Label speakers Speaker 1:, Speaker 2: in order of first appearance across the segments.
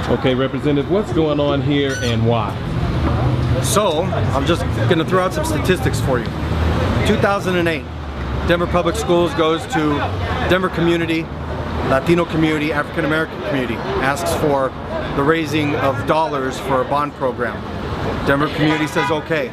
Speaker 1: Okay, Representative, what's going on here and why?
Speaker 2: So, I'm just going to throw out some statistics for you. 2008, Denver Public Schools goes to Denver community, Latino community, African American community, asks for the raising of dollars for a bond program. Denver community says okay.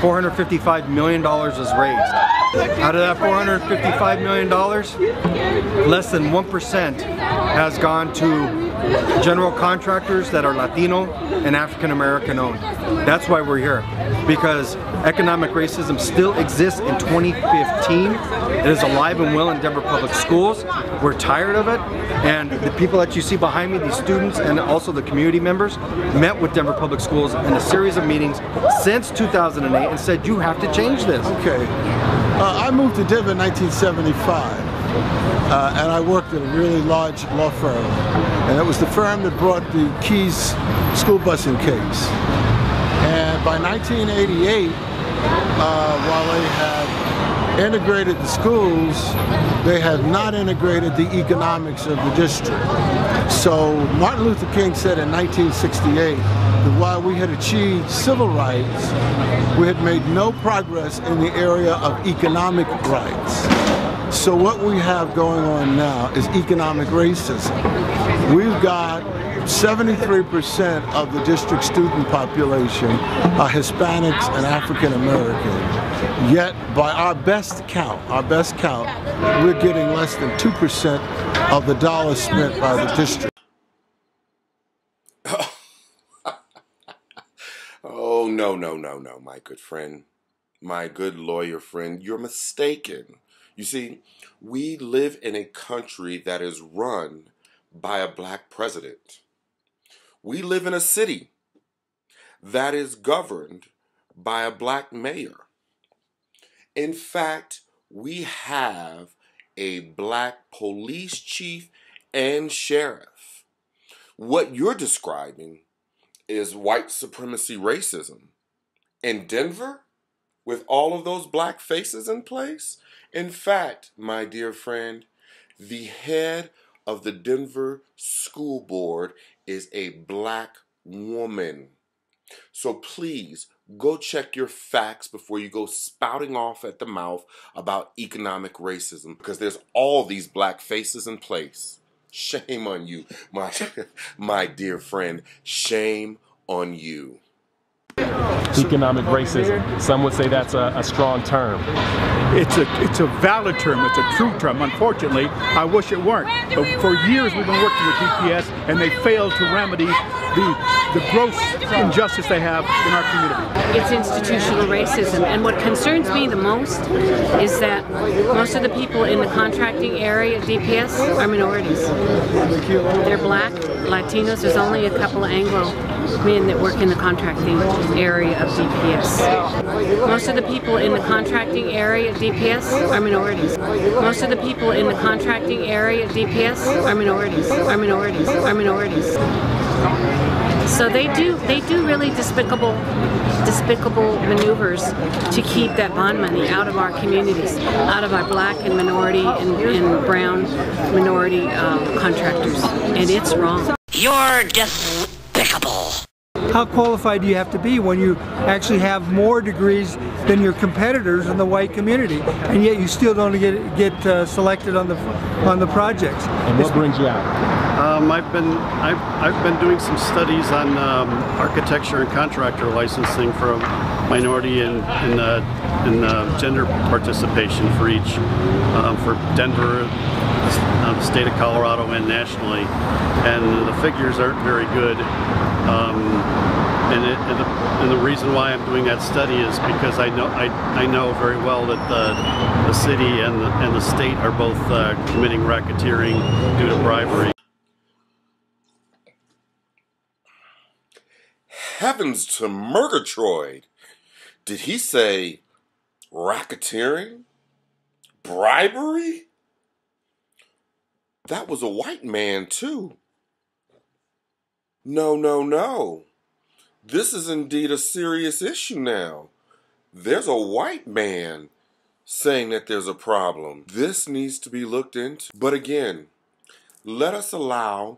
Speaker 2: $455 million is raised. Out of that $455 million, less than 1% has gone to general contractors that are Latino and African American owned. That's why we're here, because economic racism still exists in 2015. It is alive and well in Denver Public Schools. We're tired of it, and the people that you see behind me, these students and also the community members, met with Denver Public Schools in a series of meetings since 2008 and said, you have to change this.
Speaker 3: Okay. I moved to Denver in 1975, and I worked at a really large law firm, and it was the firm that brought the Keys school busing case. And by 1988, while they had integrated the schools, they had not integrated the economics of the district. So Martin Luther King said in 1968 that while we had achieved civil rights, we had made no progress in the area of economic rights. So what we have going on now is economic racism. We've got 73% of the district student population are Hispanics and African American. Yet by our best count, we're getting less than 2% of the dollars spent by the district.
Speaker 4: Oh, no, my good friend, my good lawyer friend, you're mistaken. You see, we live in a country that is run by a black president. We live in a city that is governed by a black mayor. In fact, we have a black police chief and sheriff. What you're describing is white supremacy racism. In Denver, with all of those black faces in place, in fact, my dear friend, the head of the Denver School Board is a black woman. So please, go check your facts before you go spouting off at the mouth about economic racism, because there's all these black faces in place. Shame on you, my dear friend. Shame on you.
Speaker 1: Economic racism. Some would say that's a strong term.
Speaker 5: It's a valid term. It's a true term. Unfortunately, I wish it weren't. But for years we've been working with DPS, and they failed to remedy the gross injustice they have in our community.
Speaker 6: It's institutional racism, and what concerns me the most is that most of the people in the contracting area at DPS are minorities. They're black, Latinos. There's only a couple of Anglo men that work in the contracting area of DPS. Most of the people in the contracting area at DPS are minorities. Most of the people in the contracting area at DPS are minorities. So they do really despicable maneuvers to keep that bond money out of our communities, out of our black and minority and brown minority contractors, and it's wrong.
Speaker 7: You're despicable.
Speaker 8: How qualified do you have to be when you actually have more degrees than your competitors in the white community, and yet you still don't get selected on the projects?
Speaker 1: And what brings you out?
Speaker 9: I've been doing some studies on architecture and contractor licensing for minority and gender participation for each, for Denver, the state of Colorado, and nationally. And the figures aren't very good. And the reason why I'm doing that study is because I know very well that the city and the state are both committing racketeering due to bribery.
Speaker 4: Heavens to Murgatroyd! Did he say racketeering? Bribery? That was a white man too. No. This is indeed a serious issue now. There's a white man saying that there's a problem. This needs to be looked into. But again, let us allow